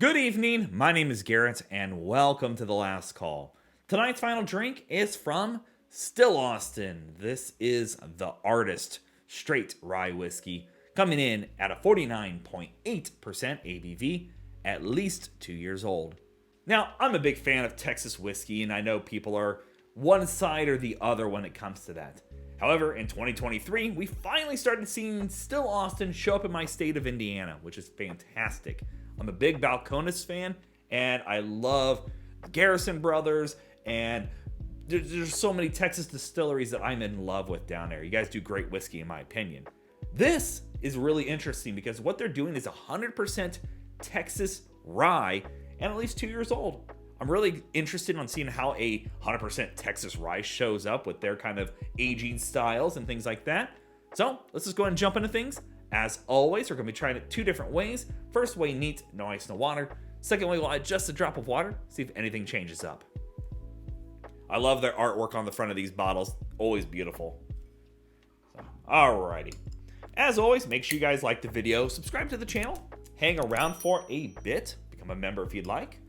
Good evening, my name is Garrett, and welcome to The Last Call. Tonight's final drink is from Still Austin. This is the Artist Straight Rye Whiskey, coming in at a 49.8% ABV, at least 2 years old. Now, I'm a big fan of Texas whiskey, and I know people are one side or the other when it comes to that. However, in 2023, we finally started seeing Still Austin show up in my state of Indiana, which is fantastic. I'm a big Balcones fan, and I love Garrison Brothers, and there's so many Texas distilleries that I'm in love with down there. You guys do great whiskey, in my opinion. This is really interesting because what they're doing is 100% Texas rye and at least 2 years old. I'm really interested in seeing how a 100% Texas rye shows up with their kind of aging styles and things like that. So let's just go ahead and jump into things. As always, we're going to be trying it two different ways. First way, neat, no ice, no water. Second way, we'll add just a drop of water, see if anything changes up. I love their artwork on the front of these bottles. Always beautiful. So, alrighty. As always, make sure you guys like the video, subscribe to the channel, hang around for a bit, become a member if you'd like.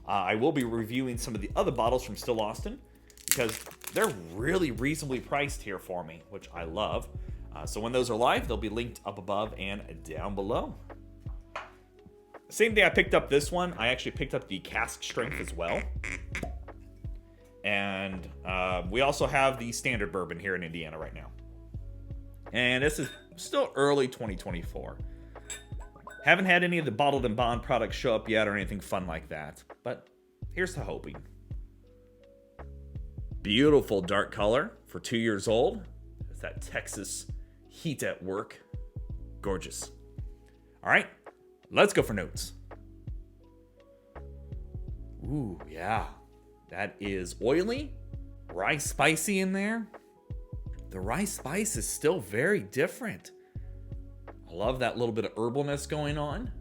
I will be reviewing some of the other bottles from Still Austin because they're really reasonably priced here for me, which I love. So when those are live, they'll be linked up above and down below. Same day I picked up this one, I actually picked up the cask strength as well. And we also have the standard bourbon here in Indiana right now. And this is still early 2024. Haven't had any of the bottled and bond products show up yet or anything fun like that. But here's to hoping. Beautiful dark color for 2 years old. It's that Texas heat at work. Gorgeous. All right, let's go for notes. Ooh, yeah. That is oily. Rye spicy in there. The rye spice is still very different. I love that little bit of herbalness going on.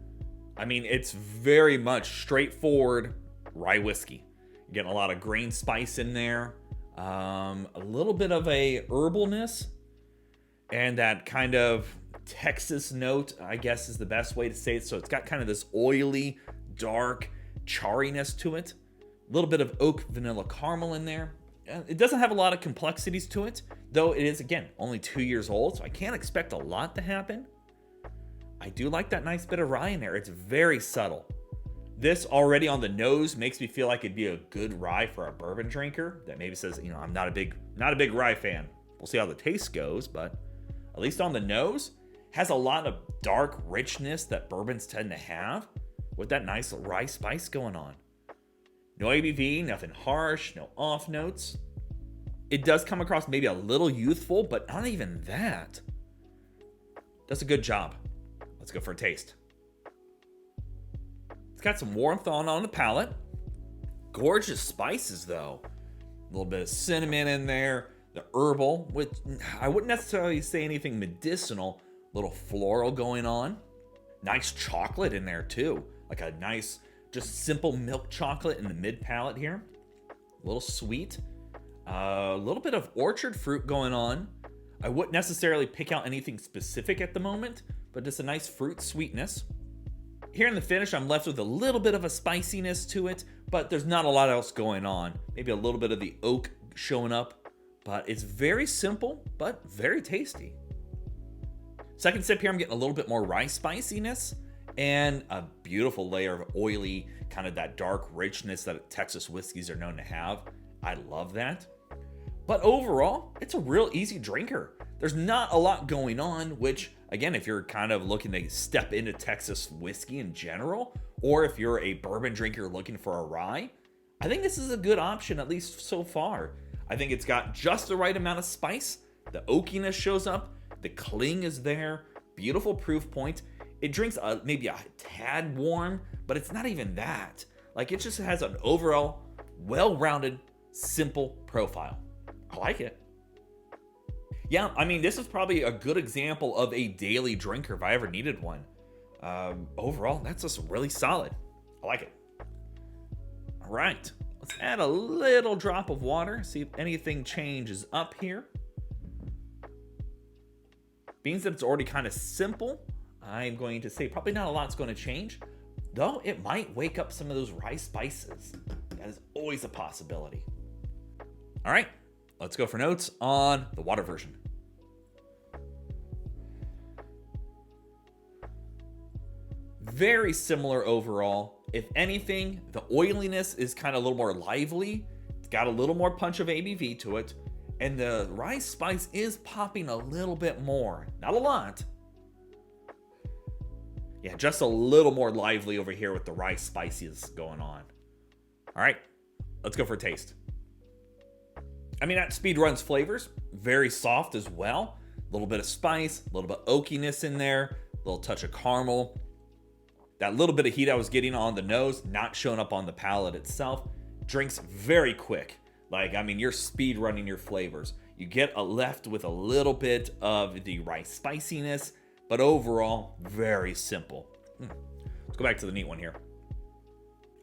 I mean, it's very much straightforward rye whiskey. You're getting a lot of grain spice in there. A little bit of a herbalness. And that kind of Texas note, I guess is the best way to say it. So it's got kind of this oily, dark charriness to it. A little bit of oak vanilla caramel in there. It doesn't have a lot of complexities to it, though it is, again, only 2 years old. So I can't expect a lot to happen. I do like that nice bit of rye in there. It's very subtle. This already on the nose makes me feel like it'd be a good rye for a bourbon drinker that maybe says, I'm not a big rye fan. We'll see how the taste goes, but at least on the nose, has a lot of dark richness that bourbons tend to have with that nice rye spice going on. No ABV, nothing harsh, no off notes. It does come across maybe a little youthful, but not even that. Does a good job. Let's go for a taste. It's got some warmth on the palate. Gorgeous spices though. A little bit of cinnamon in there. The herbal, which I wouldn't necessarily say anything medicinal. Little floral going on. Nice chocolate in there too. Like a nice, just simple milk chocolate in the mid palate here. A little sweet. A little bit of orchard fruit going on. I wouldn't necessarily pick out anything specific at the moment, but just a nice fruit sweetness. Here in the finish, I'm left with a little bit of a spiciness to it, but there's not a lot else going on. Maybe a little bit of the oak showing up. But it's very simple, but very tasty. Second sip here, I'm getting a little bit more rye spiciness and a beautiful layer of oily, kind of that dark richness that Texas whiskeys are known to have. I love that. But overall, it's a real easy drinker. There's not a lot going on, which, again, if you're kind of looking to step into Texas whiskey in general, or if you're a bourbon drinker looking for a rye, I think this is a good option, at least so far. I think it's got just the right amount of spice. The oakiness shows up. The cling is there. Beautiful proof point. It drinks maybe a tad warm, but it's not even that. Like, it just has an overall well-rounded, simple profile. I like it. Yeah, I mean, this is probably a good example of a daily drinker if I ever needed one. Overall, that's just really solid. I like it. All right. Let's add a little drop of water, see if anything changes up here. Being that it's already kind of simple, I'm going to say probably not a lot's going to change. though it might wake up some of those rye spices. That is always a possibility. All right, let's go for notes on the water version. Very similar overall. If anything, the oiliness is kind of a little more lively. It's got a little more punch of ABV to it. And the rye spice is popping a little bit more. Not a lot. Yeah, just a little more lively over here with the rye spices going on. All right, let's go for a taste. I mean, that speed runs flavors. Very soft as well. A little bit of spice, a little bit of oakiness in there. A little touch of caramel. That little bit of heat I was getting on the nose, not showing up on the palate itself. Drinks very quick. Like, I mean, you're speed running your flavors. You get left with a little bit of the rice spiciness, but overall, very simple. Let's go back to the neat one here.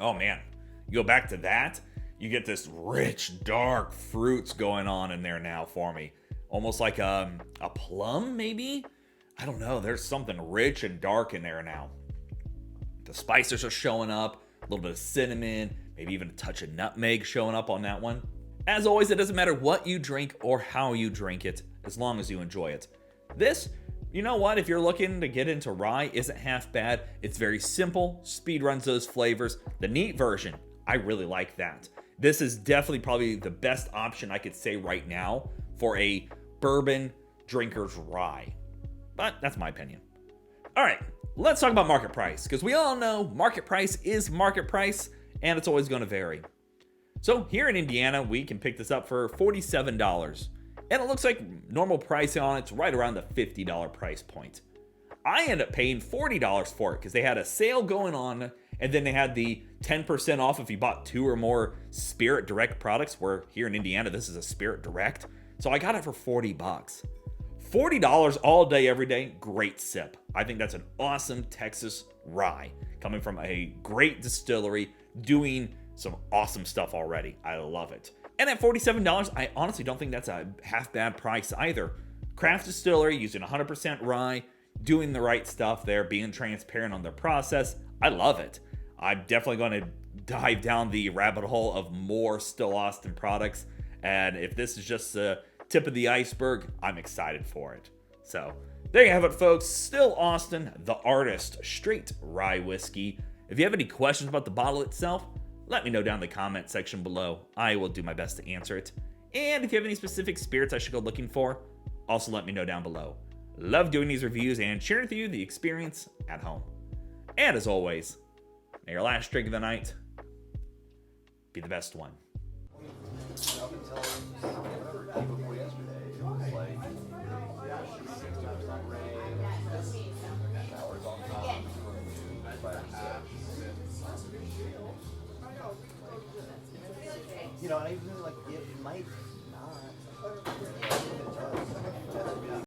Oh man, you go back to that, you get this rich, dark fruits going on in there now for me. Almost like a plum, maybe? I don't know, there's something rich and dark in there now. The spices are showing up, a little bit of cinnamon, maybe even a touch of nutmeg showing up on that one. As always, it doesn't matter what you drink or how you drink it, as long as you enjoy it. This, you know what, if you're looking to get into rye, isn't half bad. It's very simple, speed runs those flavors. The neat version, I really like that. This is definitely probably the best option I could say right now for a bourbon drinker's rye. But that's my opinion. All right, let's talk about market price, because we all know market price is market price, and it's always going to vary. So here in Indiana, we can pick this up for $47. And it looks like normal pricing on it's right around the $50 price point. I ended up paying $40 for it because they had a sale going on, and then they had the 10% off if you bought 2 or more Spirit Direct products, where here in Indiana, this is a Spirit Direct. So I got it for $40. $40 all day, every day, great sip. I think that's an awesome Texas rye coming from a great distillery doing some awesome stuff already. I love it. And at $47, I honestly don't think that's a half bad price either. Craft distillery using 100% rye, doing the right stuff there, being transparent on their process. I love it. I'm definitely going to dive down the rabbit hole of more Still Austin products. And if this is just the tip of the iceberg, I'm excited for it. So there you have it, folks. Still Austin, the artist, straight rye whiskey. If you have any questions about the bottle itself, let me know down in the comment section below. I will do my best to answer it. And if you have any specific spirits I should go looking for, also let me know down below. Love doing these reviews and sharing with you the experience at home. And as always, may your last drink of the night be the best one. You know, and I even like it might not.